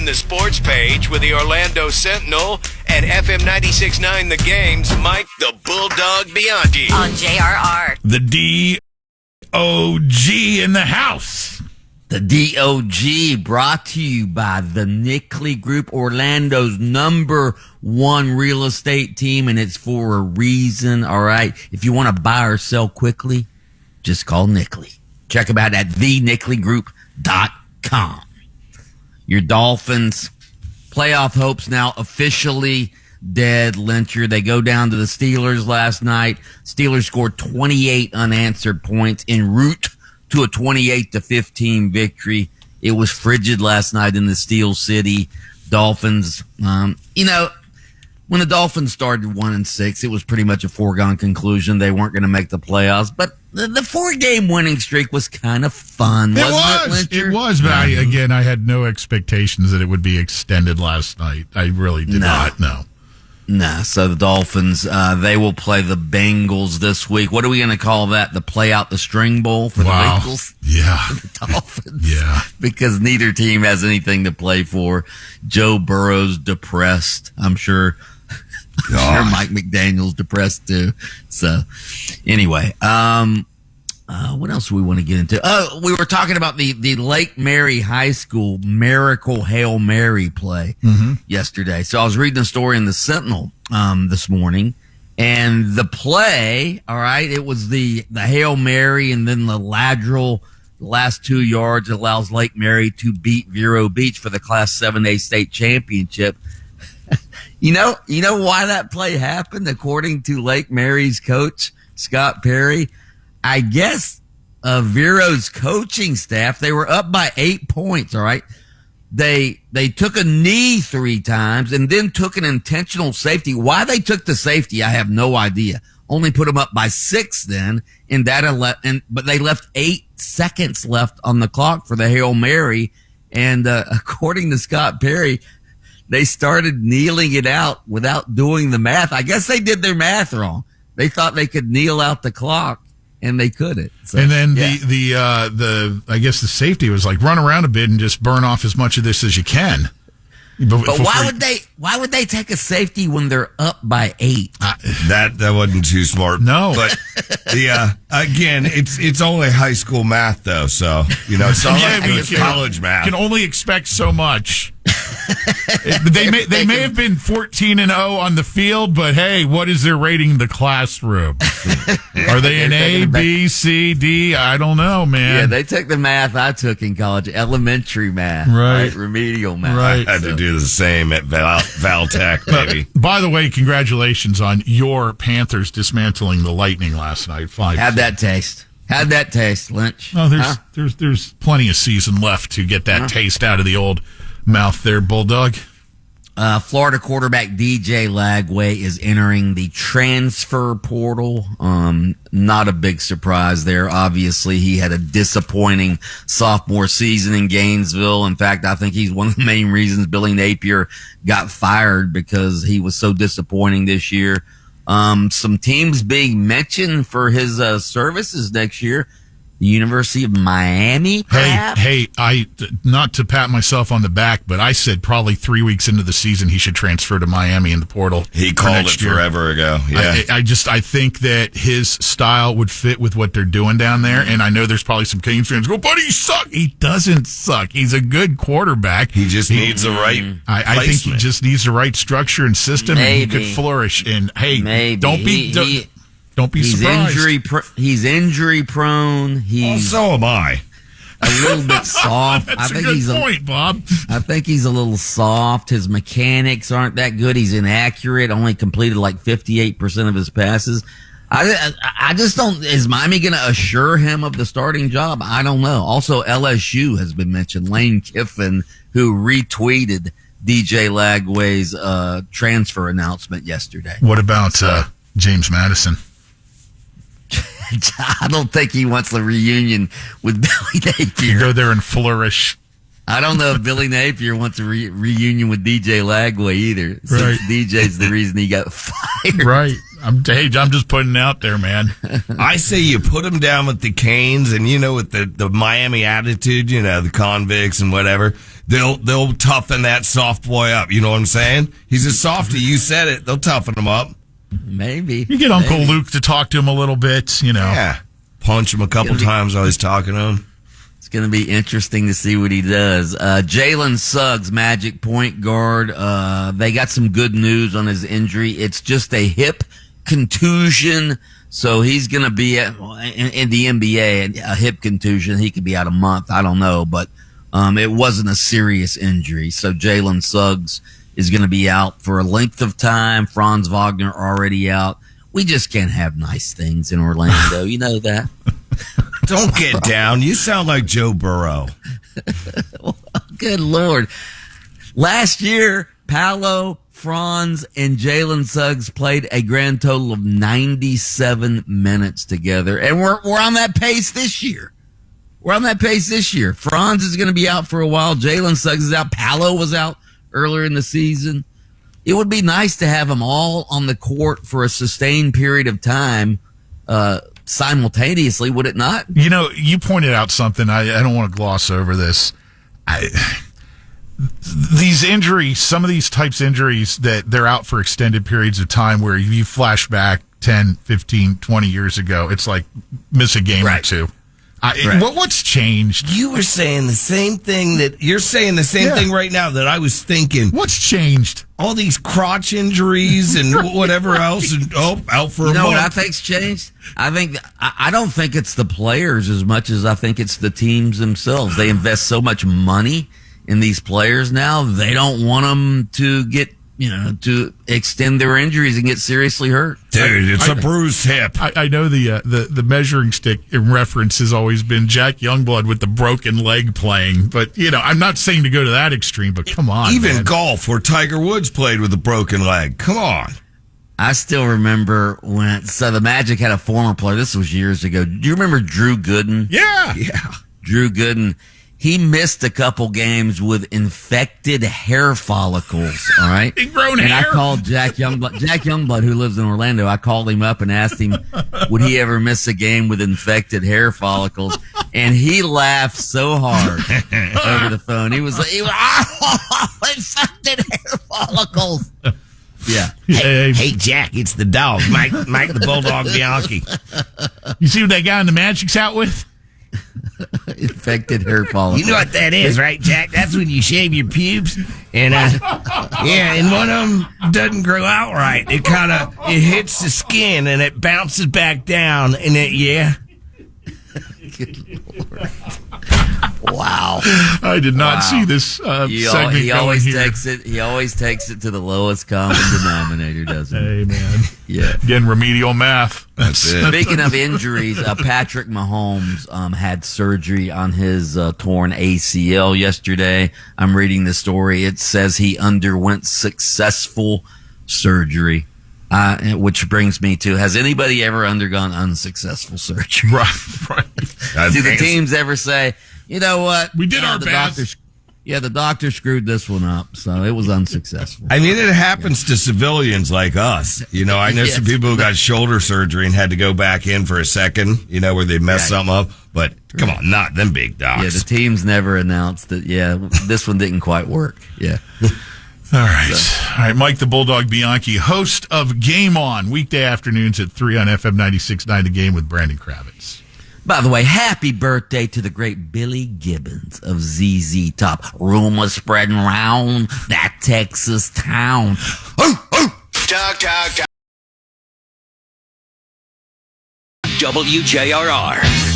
The sports page with the Orlando Sentinel and FM 96.9 The Game's Mike the Bulldog Bianchi. On JRR. The D-O-G in the house. The D-O-G brought to you by the Nickley Group, Orlando's #1 real estate team, and it's for a reason, all right? If you want to buy or sell quickly, just call Nickley. Check them out at thenickley.com. Your Dolphins playoff hopes now officially dead, Lyncher. They go down to the Steelers last night. Steelers scored 28 unanswered points en route to a 28-15 victory. It was frigid last night in the Steel City. Dolphins, when the Dolphins started 1-6, it was pretty much a foregone conclusion they weren't going to make the playoffs. But the 4-game winning streak was kind of fun, wasn't it, Lyncher? It was, but I had no expectations that it would be extended last night. I really did not, no. Nah, so the Dolphins, they will play the Bengals this week. What are we going to call that? The play out the string bowl for the Bengals? Yeah. The Dolphins? Yeah. Because neither team has anything to play for. Joe Burrow's depressed. I'm sure Mike McDaniel's depressed too. So anyway, what else do we want to get into? We were talking about the Lake Mary High School Miracle Hail Mary play yesterday. So I was reading a story in the Sentinel this morning, and the play, all right, it was the Hail Mary and then the lateral, the last 2 yards allows Lake Mary to beat Vero Beach for the Class 7A state championship. You know why that play happened, according to Lake Mary's coach, Scott Perry? I guess Vero's coaching staff, they were up by 8 points, all right? They took a knee 3 times and then took an intentional safety. Why they took the safety, I have no idea. Only put them up by 6 then, but they left 8 seconds left on the clock for the Hail Mary. And according to Scott Perry, they started kneeling it out without doing the math. I guess they did their math wrong. They thought they could kneel out the clock, and they couldn't. So, and then I guess the safety was like, run around a bit and just burn off as much of this as you can. But why would they take a safety when they're up by 8? That wasn't too smart. No. But again, it's only high school math though, so it's not like it's college math. You can only expect so much. They may have been 14-0 on the field, but hey, what is their rating in the classroom? Are they an A, B, C, D? I don't know, man. Yeah, they took the math I took in college, elementary math, right? Remedial math. Right. I had to do the same at Valtech, baby. By the way, congratulations on your Panthers dismantling the Lightning last night. 5. How'd that taste, Lynch? Oh, there's plenty of season left to get that taste out of the old mouth there, Bulldog. Florida quarterback DJ Lagway is entering the transfer portal. Not a big surprise there. Obviously, he had a disappointing sophomore season in Gainesville. In fact, I think he's one of the main reasons Billy Napier got fired, because he was so disappointing this year. Some teams being mentioned for his services next year. The University of Miami, perhaps? Hey, I not to pat myself on the back, but I said probably 3 weeks into the season he should transfer to Miami in the portal. He called it forever ago. Yeah, I think that his style would fit with what they're doing down there, and I know there's probably some Canes fans go, but he sucks. He doesn't suck. He's a good quarterback. He just needs the right. I think he just needs the right structure and system, and he could flourish. And hey, don't be surprised. He's injury prone. So am I. A little bit soft. That's a good point, Bob. I think he's a little soft. His mechanics aren't that good. He's inaccurate. Only completed like 58% of his passes. I just don't. Is Miami going to assure him of the starting job? I don't know. Also, LSU has been mentioned. Lane Kiffin, who retweeted DJ Lagway's transfer announcement yesterday. What about James Madison? I don't think he wants the reunion with Billy Napier. Go there and flourish. I don't know if Billy Napier wants a reunion with DJ Lagway either. Right. DJ's the reason he got fired. Right. I'm just putting it out there, man. I say you put him down with the Canes, and with the Miami attitude, the convicts and whatever, they'll toughen that soft boy up. You know what I'm saying? He's a softie. You said it. They'll toughen him up. Maybe. You get Uncle Luke to talk to him a little bit, Yeah. Punch him a couple times while he's talking to him. It's going to be interesting to see what he does. Jalen Suggs, Magic point guard. They got some good news on his injury. It's just a hip contusion. So he's going to be in the NBA, a hip contusion. He could be out a month. I don't know, but it wasn't a serious injury. So Jalen Suggs is going to be out for a length of time. Franz Wagner already out. We just can't have nice things in Orlando. You know that. Don't get down. You sound like Joe Burrow. Good Lord. Last year, Paolo, Franz, and Jalen Suggs played a grand total of 97 minutes together. And we're on that pace this year. Franz is going to be out for a while. Jalen Suggs is out. Paolo was out earlier in the season. It would be nice to have them all on the court for a sustained period of time, simultaneously, would it not? You pointed out something. I don't want to gloss over this. These injuries, some of these types of injuries that they're out for extended periods of time where you flash back 10, 15, 20 years ago, it's like miss a game or two. What's changed? You were saying the same thing that you're saying the same thing right now that I was thinking. What's changed? All these crotch injuries and whatever else, and out for a month. You know what I think's changed? I don't think it's the players as much as I think it's the teams themselves. They invest so much money in these players now. They don't want them to get to extend their injuries and get seriously hurt. Dude, it's a bruised hip. I know the measuring stick in reference has always been Jack Youngblood with the broken leg playing. But, I'm not saying to go to that extreme, but come on. Even man. Golf, where Tiger Woods played with a broken leg. Come on. I still remember so the Magic had a former player. This was years ago. Do you remember Drew Gooden? Yeah. Drew Gooden. He missed a couple games with infected hair follicles, all right? Ingrown and hair. I called Jack Youngblood, who lives in Orlando. I called him up and asked him, would he ever miss a game with infected hair follicles? And he laughed so hard over the phone. He was infected hair follicles. Yeah. Hey, Jack, it's the dog, Mike the Bulldog Bianchi. You see what that guy in the Magic's out with? Infected hair follicles. You know what that is, right, Jack? That's when you shave your pubes, and and one of them doesn't grow out right. It hits the skin and it bounces back down, and Good Lord. Wow. I did not see this segment he always going here. He always takes it to the lowest common denominator, doesn't he? Hey, man. Yeah. Again, remedial math. That's it. Speaking of injuries, Patrick Mahomes had surgery on his torn ACL yesterday. I'm reading the story. It says he underwent successful surgery. Which brings me to, has anybody ever undergone unsuccessful surgery? Right. Do the teams ever say, you know what? We did our best. The doctor screwed this one up, so it was unsuccessful. I mean, it happens to civilians like us. I know some people who got shoulder surgery and had to go back in for a second, where they messed something up. But come on, not them big docs. Yeah, the teams never announced that, this one didn't quite work. Yeah. All right, Mike the Bulldog Bianchi, host of Game On, weekday afternoons at 3 on FM 96.9, The Game with Brandon Kravitz. By the way, happy birthday to the great Billy Gibbons of ZZ Top. Rumors spreading round that Texas town. Talk. WJRR.